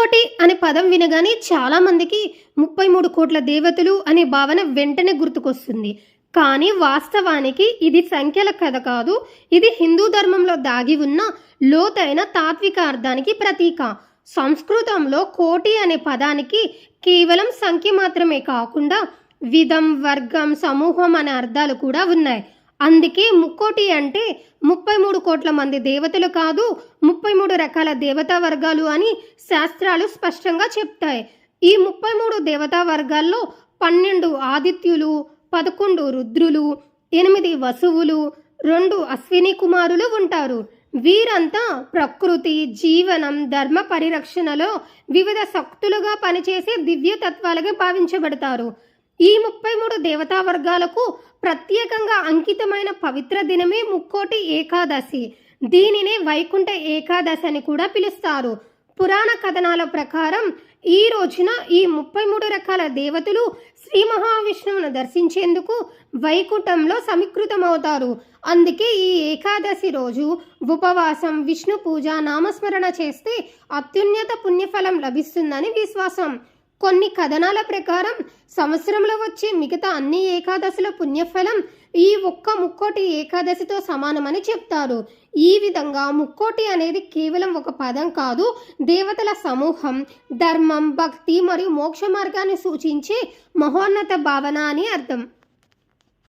ముక్కోటి అనే పదం వినగానే చాలా మందికి 33 కోట్ల దేవతలు అనే భావన వెంటనే గుర్తుకొస్తుంది. కానీ వాస్తవానికి ఇది సంఖ్యల కథ కాదు. ఇది హిందూ ధర్మంలో దాగి ఉన్న లోతైన తాత్విక అర్థానికి ప్రతీక. సంస్కృతంలో కోటి అనే పదానికి కేవలం సంఖ్య మాత్రమే కాకుండా విధం, వర్గం, సమూహం అనే అర్థాలు కూడా ఉన్నాయి. అందుకే ముక్కోటి అంటే 33 కోట్ల మంది దేవతలు కాదు, 33 రకాల దేవతా వర్గాలు అని శాస్త్రాలు స్పష్టంగా చెప్తాయి. ఈ 33 దేవతా వర్గాల్లో 12 ఆదిత్యులు, 11 రుద్రులు, 8 వసువులు, 2 అశ్విని కుమారులు ఉంటారు. వీరంతా ప్రకృతి, జీవనం, ధర్మ పరిరక్షణలో వివిధ శక్తులుగా పనిచేసే దివ్య తత్వాలుగా భావించబడతారు. ఈ 33 దేవతా వర్గాలకు ప్రత్యేకంగా అంకితమైన పవిత్ర దినమే ముక్కోటి ఏకాదశి. దీనినే వైకుంఠ ఏకాదశి అని కూడా పిలుస్తారు. పురాణ కథనాల ప్రకారం ఈ రోజున ఈ 33 రకాల దేవతలు శ్రీ మహావిష్ణువును దర్శించేందుకు వైకుంఠంలో సమీకృతమవుతారు. అందుకే ఈ ఏకాదశి రోజు ఉపవాసం, విష్ణు పూజ, నామస్మరణ చేస్తే అత్యున్నత పుణ్యఫలం లభిస్తుందని విశ్వాసం. కొన్ని కథనాల ప్రకారం సంవత్సరంలో వచ్చే మిగతా అన్ని ఏకాదశుల పుణ్యఫలం ఈ ఒక్క ముక్కోటి ఏకాదశితో సమానమని చెప్తారు. ఈ విధంగా ముక్కోటి అనేది కేవలం ఒక పదం కాదు, దేవతల సమూహం, ధర్మం, భక్తి మరియు మోక్ష మార్గాన్ని సూచించే మహోన్నత భావన అని అర్థం.